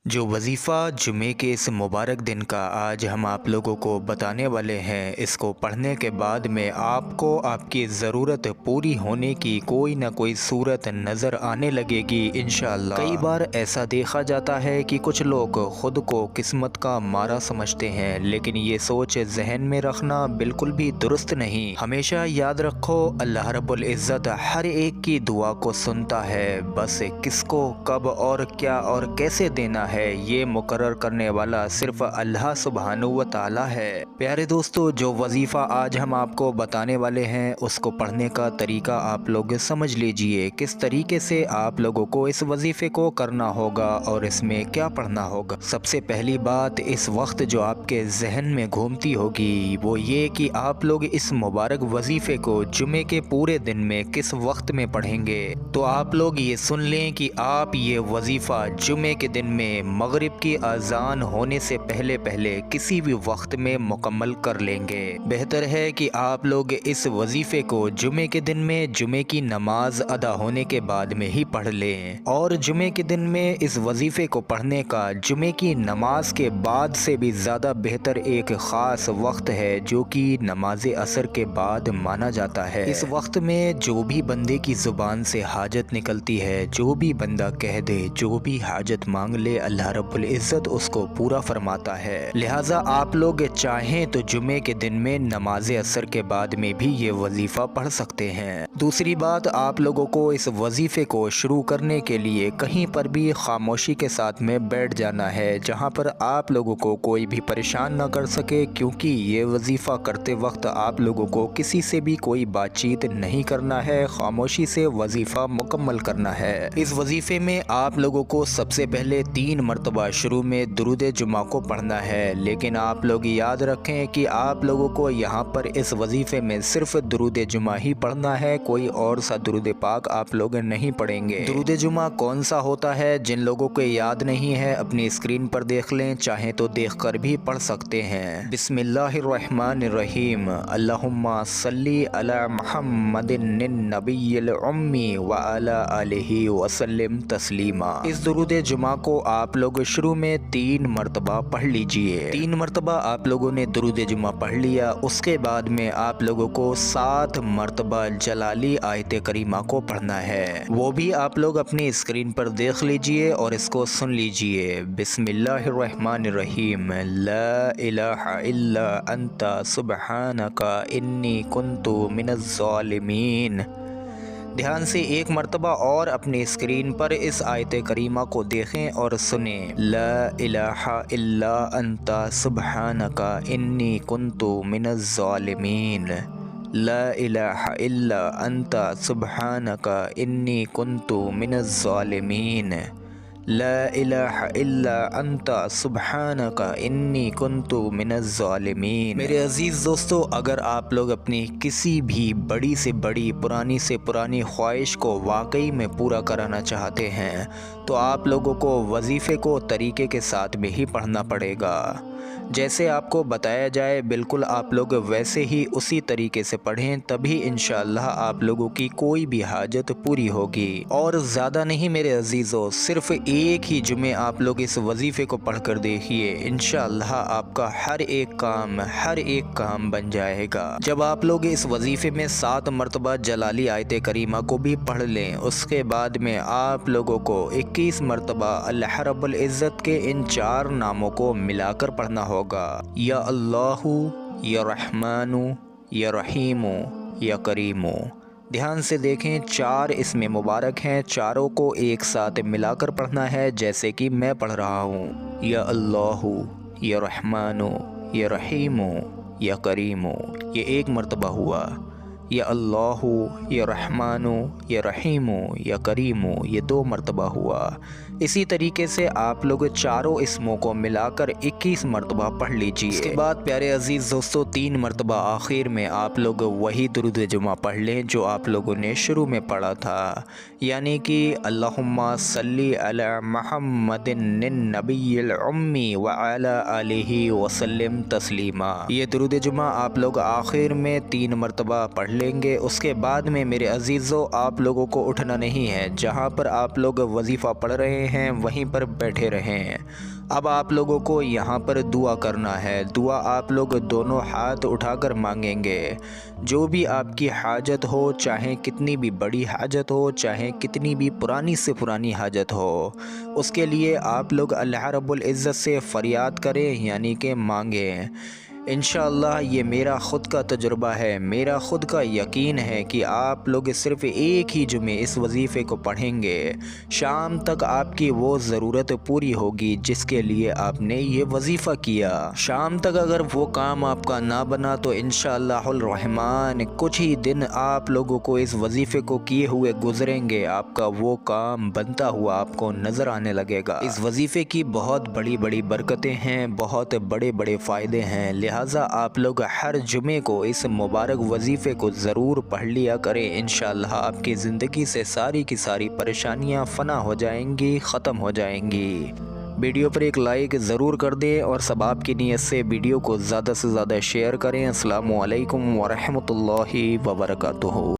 جو وظیفہ جمعے کے اس مبارک دن کا آج ہم آپ لوگوں کو بتانے والے ہیں، اس کو پڑھنے کے بعد میں آپ کو آپ کی ضرورت پوری ہونے کی کوئی نہ کوئی صورت نظر آنے لگے گی انشاءاللہ۔ کئی بار ایسا دیکھا جاتا ہے کہ کچھ لوگ خود کو قسمت کا مارا سمجھتے ہیں، لیکن یہ سوچ ذہن میں رکھنا بالکل بھی درست نہیں۔ ہمیشہ یاد رکھو، اللہ رب العزت ہر ایک کی دعا کو سنتا ہے، بس کس کو کب اور کیا اور کیسے دینا ہے یہ مقرر کرنے والا صرف اللہ سبحانہ و تعالی ہے۔ پیارے دوستو، جو وظیفہ آج ہم آپ کو بتانے والے ہیں اس کو پڑھنے کا طریقہ آپ لوگ سمجھ لیجئے، کس طریقے سے آپ لوگوں کو اس وظیفے کو کرنا ہوگا اور اس میں کیا پڑھنا ہوگا۔ سب سے پہلی بات اس وقت جو آپ کے ذہن میں گھومتی ہوگی وہ یہ کہ آپ لوگ اس مبارک وظیفے کو جمعے کے پورے دن میں کس وقت میں پڑھیں گے۔ تو آپ لوگ یہ سن لیں کہ آپ یہ وظیفہ جمعے کے دن میں مغرب کی اذان ہونے سے پہلے کسی بھی وقت میں مکمل کر لیں گے۔ بہتر ہے کہ آپ لوگ اس وظیفے کو جمعے کے دن میں جمعے کی نماز ادا ہونے کے بعد میں ہی پڑھ لیں، اور جمعے کے دن میں اس وظیفے کو پڑھنے کا جمعے کی نماز کے بعد سے بھی زیادہ بہتر ایک خاص وقت ہے جو کہ نماز عصر کے بعد مانا جاتا ہے۔ اس وقت میں جو بھی بندے کی زبان سے حاجت نکلتی ہے، جو بھی بندہ کہہ دے، جو بھی حاجت مانگ لے، اللہ رب العزت اس کو پورا فرماتا ہے۔ لہٰذا آپ لوگ چاہیں تو جمعے کے دن میں نماز عصر کے بعد میں بھی یہ وظیفہ پڑھ سکتے ہیں۔ دوسری بات، آپ لوگوں کو اس وظیفے کو شروع کرنے کے لیے کہیں پر بھی خاموشی کے ساتھ میں بیٹھ جانا ہے، جہاں پر آپ لوگوں کو کوئی بھی پریشان نہ کر سکے، کیونکہ یہ وظیفہ کرتے وقت آپ لوگوں کو کسی سے بھی کوئی بات چیت نہیں کرنا ہے، خاموشی سے وظیفہ مکمل کرنا ہے۔ اس وظیفے میں آپ لوگوں کو سب سے پہلے 3 مرتبہ شروع میں درود جمعہ کو پڑھنا ہے، لیکن آپ لوگ یاد رکھیں کہ آپ لوگوں کو یہاں پر اس وظیفے میں صرف درود جمعہ ہی پڑھنا ہے، کوئی اور سا درود پاک آپ لوگ نہیں پڑھیں گے۔ درود جمعہ کون سا ہوتا ہے؟ جن لوگوں کو یاد نہیں ہے اپنی اسکرین پر دیکھ لیں، چاہیں تو دیکھ کر بھی پڑھ سکتے ہیں۔ بسم اللہ الرحمن الرحیم، اللہم صلی علی محمد النبی الامی وعلی آلہ وسلم تسلیما۔ اس درود جمعہ کو آپ لوگ شروع میں 3 مرتبہ پڑھ لیجئے۔ 3 مرتبہ آپ لوگوں نے درود جمعہ پڑھ لیا، اس کے بعد میں آپ لوگوں کو 7 مرتبہ جلالی آیت کریمہ کو پڑھنا ہے، وہ بھی آپ لوگ اپنی اسکرین پر دیکھ لیجئے اور اس کو سن لیجئے۔ بسم اللہ الرحمن الرحیم، لا الہ الا انت سبحانک انی کنت من الظالمین۔ دھیان سے 1 مرتبہ اور اپنی اسکرین پر اس آیت کریمہ کو دیکھیں اور سنیں، لا الہ الا انت سبحانک انی کنت من الظالمین، لا الہ الا انت سبحانک انی کنت من الظالمین، لا الہ الا انت سبحانک انی کنت من الظالمین۔ میرے عزیز دوستو، اگر آپ لوگ اپنی کسی بھی بڑی سے بڑی، پرانی سے پرانی خواہش کو واقعی میں پورا کرانا چاہتے ہیں تو آپ لوگوں کو وظیفے کو طریقے کے ساتھ میں ہی پڑھنا پڑے گا۔ جیسے آپ کو بتایا جائے بالکل آپ لوگ ویسے ہی اسی طریقے سے پڑھیں، تبھی انشاءاللہ آپ لوگوں کی کوئی بھی حاجت پوری ہوگی۔ اور زیادہ نہیں میرے عزیزو، صرف ایک ہی جمعے آپ لوگ اس وظیفے کو پڑھ کر دیکھیے، انشاءاللہ آپ کا ہر ایک کام بن جائے گا۔ جب آپ لوگ اس وظیفے میں 7 مرتبہ جلالی آیت کریمہ کو بھی پڑھ لیں، اس کے بعد میں آپ لوگوں کو 21 مرتبہ اللہ رب العزت کے ان 4 ناموں کو ملا کر پڑھنا ہوگا، یا اللہ، یا رحمان، یا رحیم، یا کریم۔ دھیان سے دیکھیں، 4 اسم مبارک ہیں، چاروں کو ایک ساتھ ملا کر پڑھنا ہے جیسے کہ میں پڑھ رہا ہوں، یا اللہ، یا رحمان، یا رحیم، یا کریم۔ یہ 1 مرتبہ ہوا، یا اللہ، یا رحمان، یا رحیم، یا کریم، یہ 2 مرتبہ ہوا۔ اسی طریقے سے آپ لوگ چاروں اسموں کو ملا کر 21 مرتبہ پڑھ لیجئے۔ اس کے بعد پیارے عزیز دوستو، 3 مرتبہ آخر میں آپ لوگ وہی درود جمعہ پڑھ لیں جو آپ لوگوں نے شروع میں پڑھا تھا، یعنی کہ اللہم صلی علی محمد النبی الامی وعلی آلہ وسلم تسلیما۔ یہ درود جمعہ آپ لوگ آخر میں 3 مرتبہ پڑھ لیں گے۔ اس کے بعد میں میرے عزیزو، آپ لوگوں کو اٹھنا نہیں ہے، جہاں پر آپ لوگ وظیفہ پڑھ رہے ہیں وہیں پر بیٹھے رہیں۔ اب آپ لوگوں کو یہاں پر دعا کرنا ہے۔ دعا آپ لوگ دونوں ہاتھ اٹھا کر مانگیں گے۔ جو بھی آپ کی حاجت ہو، چاہے کتنی بھی بڑی حاجت ہو، چاہے کتنی بھی پرانی سے پرانی حاجت ہو، اس کے لیے آپ لوگ اللہ رب العزت سے فریاد کریں، یعنی کہ مانگیں۔ انشاءاللہ یہ میرا خود کا تجربہ ہے، میرا خود کا یقین ہے کہ آپ لوگ صرف ایک ہی جمعے اس وظیفے کو پڑھیں گے، شام تک آپ کی وہ ضرورت پوری ہوگی جس کے لیے آپ نے یہ وظیفہ کیا۔ شام تک اگر وہ کام آپ کا نہ بنا تو انشاءاللہ الرحمن کچھ ہی دن آپ لوگوں کو اس وظیفے کو کیے ہوئے گزریں گے، آپ کا وہ کام بنتا ہوا آپ کو نظر آنے لگے گا۔ اس وظیفے کی بہت بڑی بڑی برکتیں ہیں، بہت بڑے بڑے فائدے ہیں، لہٰذا آپ لوگ ہر جمعے کو اس مبارک وظیفے کو ضرور پڑھ لیا کریں۔ انشاءاللہ آپ کی زندگی سے ساری کی ساری پریشانیاں فنا ہو جائیں گی، ختم ہو جائیں گی۔ ویڈیو پر ایک لائک ضرور کر دیں اور ثواب کی نیت سے ویڈیو کو زیادہ سے زیادہ شیئر کریں۔ السلام علیکم ورحمۃ اللہ وبرکاتہ۔